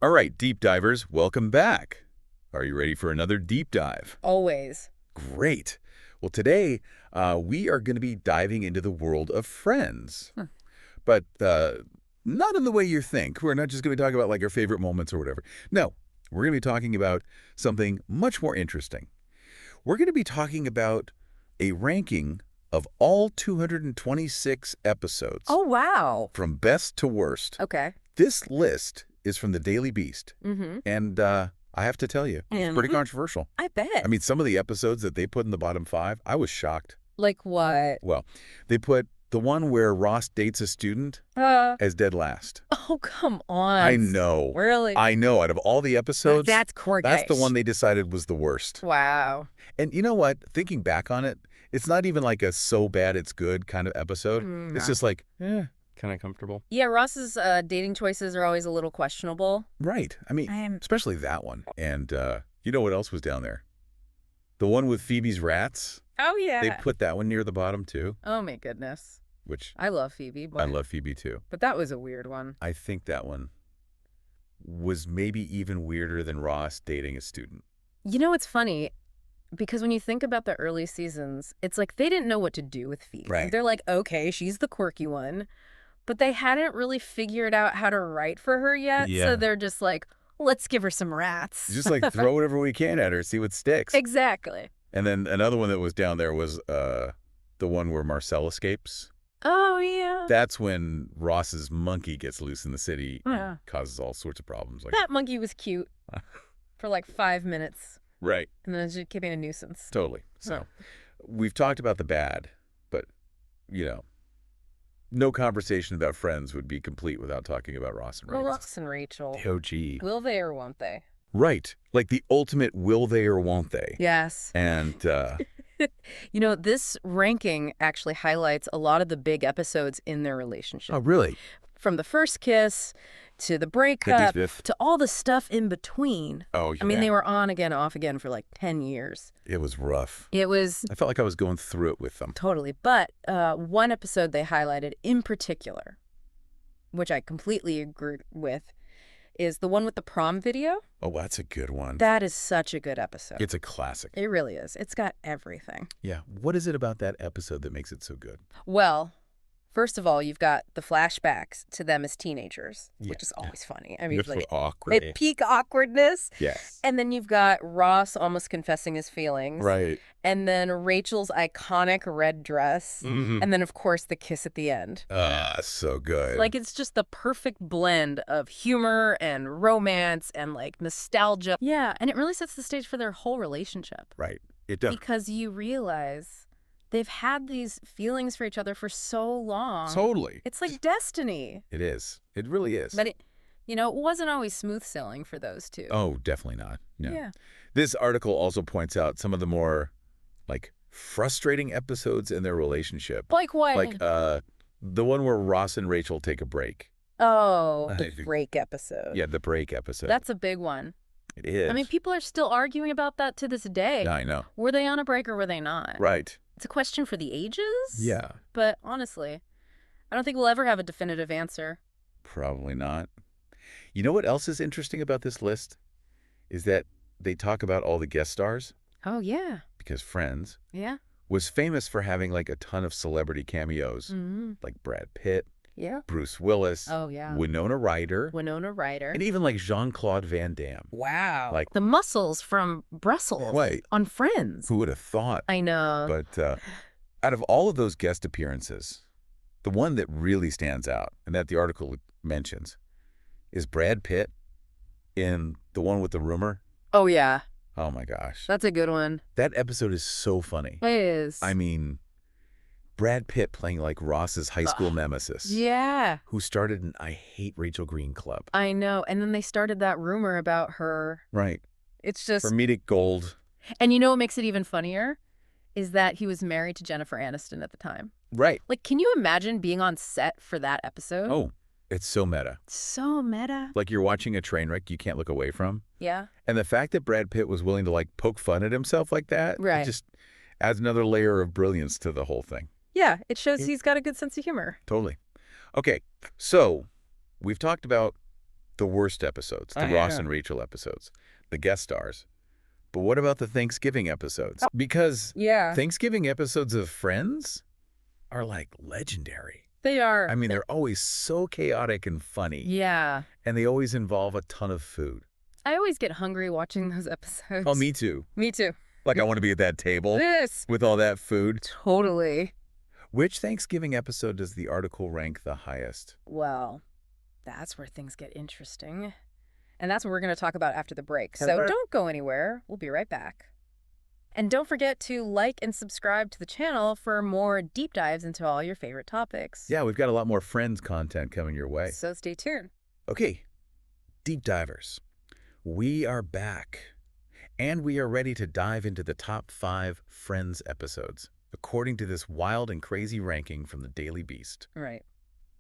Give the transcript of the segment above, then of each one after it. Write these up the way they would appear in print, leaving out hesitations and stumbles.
All right, deep divers, welcome back. Are you ready for another deep dive? Always. Great. Well, today we are going to be diving into the world of Friends, but not in the way you think. We're not just going to be talking about like our favorite moments or whatever. No, we're going to be talking about something much more interesting. We're going to be talking about a ranking of all 226 episodes. Oh, wow. From best to worst. Okay. This list is from the Daily Beast, Mm-hmm. and I have to tell you, it's pretty controversial. I bet. I mean, some of the episodes that they put in the bottom 5, I was shocked. Like what? Well, they put the one where Ross dates a student as dead last. Oh, come on. I know. Really? I know. Out of all the episodes, That's court that's the one they decided was the worst. Wow. And you know what? Thinking back on it, it's not even like a so bad it's good kind of episode. It's just like, kind of comfortable. Yeah, Ross's dating choices are always a little questionable. Right. I mean, especially that one. And you know what else was down there? The one with Phoebe's rats. Oh, yeah. They put that one near the bottom, too. Oh, my goodness. Which I love Phoebe. But, I love Phoebe, too. But that was a weird one. I think that one was maybe even weirder than Ross dating a student. You know, it's funny, because when you think about the early seasons, it's like they didn't know what to do with Phoebe. Right. They're like, okay, she's the quirky one. But they hadn't really figured out how to write for her yet. Yeah. So they're just like, let's give her some rats. Just like throw whatever we can at her, see what sticks. Exactly. And then another one that was down there was the one where Marcel escapes. Oh, yeah. That's when Ross's monkey gets loose in the city Yeah. and causes all sorts of problems. Like That monkey was cute for like 5 minutes. Right. And then it just became a nuisance. Totally. So we've talked about the bad, but, you know, no conversation about Friends would be complete without talking about Ross and Well, Rachel. Ross and Rachel. The OG. Will they or won't they? Right. Like the ultimate will they or won't they. Yes. And You know, this ranking actually highlights a lot of the big episodes in their relationship. oh, really? From the first kiss to the breakup 55th. to all the stuff in between. Oh, yeah. I mean, they were on again, off again for like 10 years. It was rough. It was I felt like I was going through it with them. totally. But one episode they highlighted in particular, which I completely agree with, is the one with the prom video. Oh, that's a good one. That is such a good episode. It's a classic. It really is. It's got everything. Yeah. What is it about that episode that makes it so good? Well, first of all, you've got the flashbacks to them as teenagers, which is always funny. I mean, It's like, awkward. they peak awkwardness. Yes. And then you've got Ross almost confessing his feelings. Right. And then Rachel's iconic red dress. Mm-hmm. And then, of course, the kiss at the end. So good. Like, it's just the perfect blend of humor and romance and, like, nostalgia. Yeah, and it really sets the stage for their whole relationship. Right. It does. Because you realize they've had these feelings for each other for so long. Totally. It's like destiny. It is. It really is. But, it wasn't always smooth sailing for those two. Oh, definitely not. No. Yeah. This article also points out some of the more, like, frustrating episodes in their relationship. Like what? Like, the one where Ross and Rachel take a break. Oh, the break episode. Yeah, the break episode. That's a big one. It is. I mean, people are still arguing about that to this day. Yeah, I know. Were they on a break or were they not? Right. It's a question for the ages. Yeah. But honestly, I don't think we'll ever have a definitive answer. Probably not. You know what else is interesting about this list? Is that they talk about all the guest stars. Oh, yeah. Because Friends Yeah. was famous for having like a ton of celebrity cameos. Mm-hmm. Like Brad Pitt, Yeah. Bruce Willis, Oh, yeah. Winona Ryder, Winona Ryder. and even like Jean-Claude Van Damme. Wow. Like, the muscles from Brussels Right. on Friends. who would have thought? I know. But out of all of those guest appearances, the one that really stands out, and that the article mentions, is Brad Pitt in the one with the rumor. Oh, yeah. Oh, my gosh. That's a good one. That episode is so funny. It is. I mean, Brad Pitt playing like Ross's high school nemesis. Yeah. Who started an I Hate Rachel Green club. I know. And then they started that rumor about her. Right. It's just... Comedic gold. And you know what makes it even funnier? Is that he was married to Jennifer Aniston at the time. Right. Like, can you imagine being on set for that episode? Oh, it's so meta. So meta. Like you're watching a train wreck you can't look away from. Yeah. And the fact that Brad Pitt was willing to like poke fun at himself like that, Right. it just adds another layer of brilliance to the whole thing. Yeah, it shows he's got a good sense of humor. Totally. Okay, so we've talked about The worst episodes, the Oh, Ross yeah. and Rachel episodes, the guest stars. But what about the Thanksgiving episodes? Because Yeah. Thanksgiving episodes of Friends are like legendary. They are. I mean, they're always so chaotic and funny. Yeah. And they always involve a ton of food. I always get hungry watching those episodes. Oh, me too. Me too. Like I want to be at that table Yes. with all that food. Totally. Which Thanksgiving episode does the article rank the highest? Well, that's where things get interesting. And that's what we're going to talk about after the break. So don't go anywhere. We'll be right back. And don't forget to like and subscribe to the channel for more deep dives into all your favorite topics. Yeah, we've got a lot more Friends content coming your way. So stay tuned. Okay, deep divers, we are back. And we are ready to dive into the top 5 Friends episodes, according to this wild and crazy ranking from the Daily Beast. Right.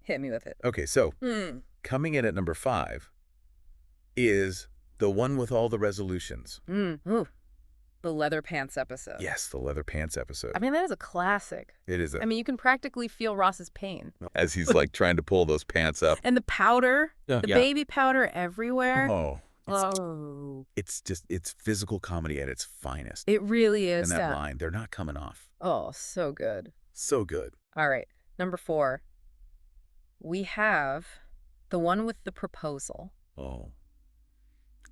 Hit me with it. Okay, so coming in at number 5 is the one with all the resolutions. Ooh. The leather pants episode. Yes, the leather pants episode. I mean, that is a classic. It is. I mean, you can practically feel Ross's pain. As he's like trying to pull those pants up. And the powder, Yeah. the baby powder everywhere. Oh. Oh. It's physical comedy at its finest. It really is. And that line, they're not coming off. Oh, so good. So good. All right. Number 4. We have the one with the proposal. Oh.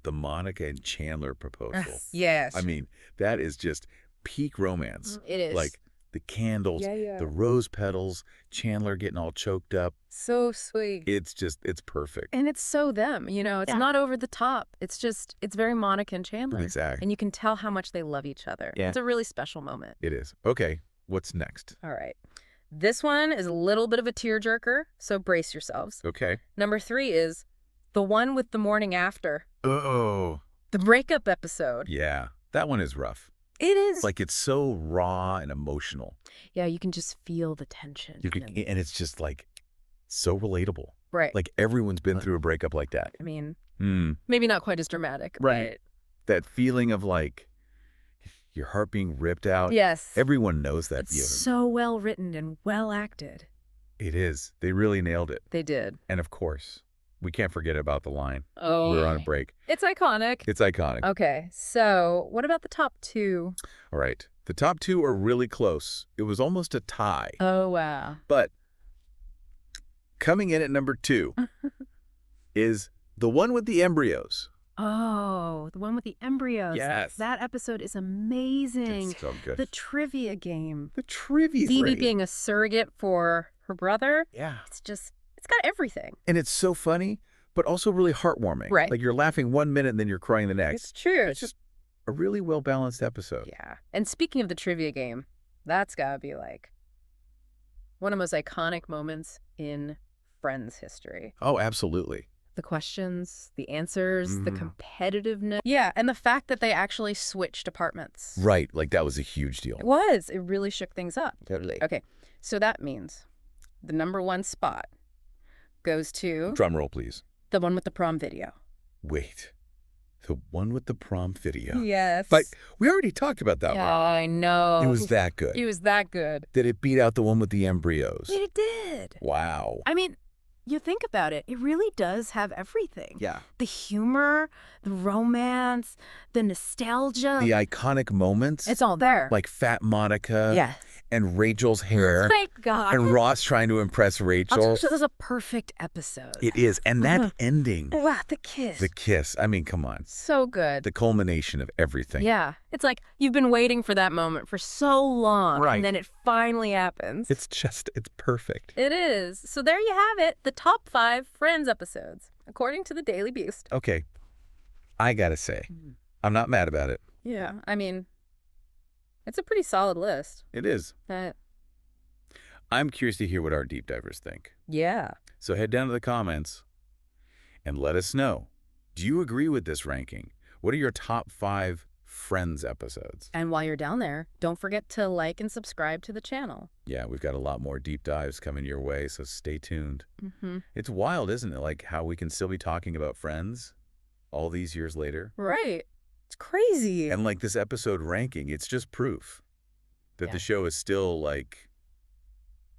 The Monica and Chandler proposal. Yes. I mean, that is just peak romance. It is. Like the candles, Yeah. the rose petals, Chandler getting all choked up. So sweet. It's perfect. And it's so them, you know, it's not over the top. It's very Monica and Chandler. Exactly. And you can tell how much they love each other. Yeah. It's a really special moment. It is. Okay, what's next? All right. This one is a little bit of a tearjerker, so brace yourselves. Okay. Number 3 is the one with the morning after. Oh. The breakup episode. Yeah, that one is rough. It is. Like it's so raw and emotional. Yeah, you can just feel the tension. And it's just like so relatable. Right. Like everyone's been through a breakup like that. I mean, maybe not quite as dramatic. Right. That feeling of like your heart being ripped out. Yes. Everyone knows that feeling. It's so well written and well acted. It is. They really nailed it. They did. And of course, we can't forget about the line. Oh. We're on a break. It's iconic. It's iconic. Okay, so what about the top 2? All right. The top 2 are really close. It was almost a tie. Oh, wow. But coming in at number 2 is the one with the embryos. Oh, the one with the embryos. Yes. That episode is amazing. It's so good. The trivia game. The trivia Phoebe grade. being a surrogate for her brother. Yeah. It's got everything. And it's so funny, but also really heartwarming. Right. Like you're laughing one minute and then you're crying the next. It's true. It's just a really well-balanced episode. Yeah. And speaking of the trivia game, that's got to be like one of the most iconic moments in Friends history. Oh, absolutely. The questions, the answers, the competitiveness. Yeah, and the fact that they actually switched apartments. Right. Like that was a huge deal. It was. It really shook things up. Totally. Okay, so that means the number 1 spot goes to Drum roll, please. the one with the prom video. Wait. The one with the prom video. Yes. But we already talked about that Yeah, one. I know. It was that good. It was that good. That it beat out the one with the embryos. It did. Wow. I mean, you think about it, it really does have everything. Yeah. The humor, the romance, the nostalgia. The iconic moments. It's all there. Like Fat Monica. Yes. And Rachel's hair. Thank God. And Ross trying to impress Rachel. This is a perfect episode. It is. And that ending. Wow, the kiss. The kiss. I mean, come on. So good. The culmination of everything. Yeah. It's like you've been waiting for that moment for so long. Right. And then it finally happens. It's perfect. It is. So there you have it. The top 5 Friends episodes, according to the Daily Beast. Okay. I gotta say, I'm not mad about it. Yeah. I mean, it's a pretty solid list. It is. I'm curious to hear what our deep divers think. Yeah. So head down to the comments and let us know. Do you agree with this ranking? What are your top 5 Friends episodes? And while you're down there, don't forget to like and subscribe to the channel. Yeah, we've got a lot more deep dives coming your way, so stay tuned. Mm-hmm. It's wild, isn't it? Like how we can still be talking about Friends all these years later. Right. It's crazy. And like this episode ranking, it's just proof that the show is still like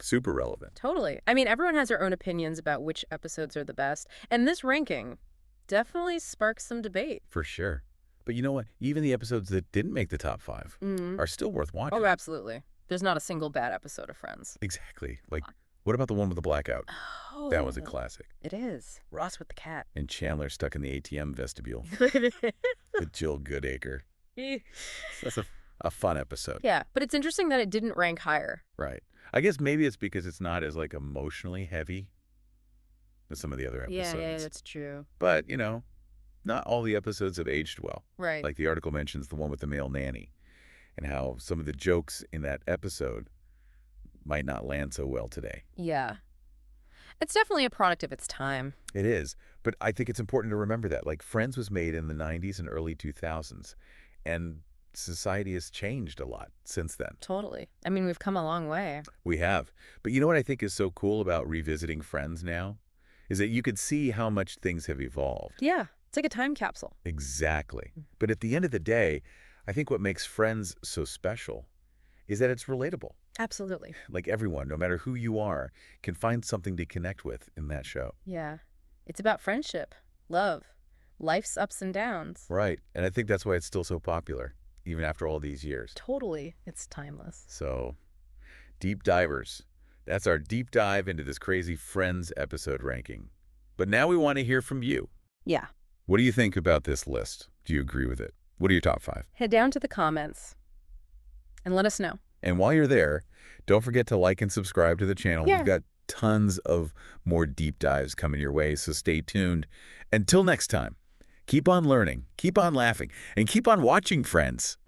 super relevant. Totally. I mean, everyone has their own opinions about which episodes are the best. And this ranking definitely sparked some debate. For sure. But you know what? Even the episodes that didn't make the top 5 Mm. are still worth watching. Oh, absolutely. There's not a single bad episode of Friends. Exactly. Like, what about the one with the blackout? Oh, That was a classic. it is. Ross with the cat. And Chandler stuck in the ATM vestibule with Jill Goodacre. That's a fun episode. Yeah, but it's interesting that it didn't rank higher. Right. I guess maybe it's because it's not as, like, emotionally heavy as some of the other episodes. Yeah, that's true. But, you know, not all the episodes have aged well. Right. Like the article mentions the one with the male nanny and how some of the jokes in that episode might not land so well today. Yeah. It's definitely a product of its time. It is. But I think it's important to remember that. Like, Friends was made in the 90s and early 2000s. And society has changed a lot since then. Totally. I mean, we've come a long way. We have. But you know what I think is so cool about revisiting Friends now? Is that you could see how much things have evolved. Yeah. It's like a time capsule. Exactly. But at the end of the day, I think what makes Friends so special is that it's relatable. Absolutely. Like, everyone, no matter who you are, can find something to connect with in that show. Yeah. It's about friendship, love, life's ups and downs. Right. And I think that's why it's still so popular, even after all these years. Totally. It's timeless. So, deep divers. That's our deep dive into this crazy Friends episode ranking. But now we want to hear from you. Yeah. What do you think about this list? Do you agree with it? What are your top 5? Head down to the comments and let us know. And while you're there, don't forget to like and subscribe to the channel. Yeah. We've got tons of more deep dives coming your way, so stay tuned. Until next time, keep on learning, keep on laughing, and keep on watching, friends.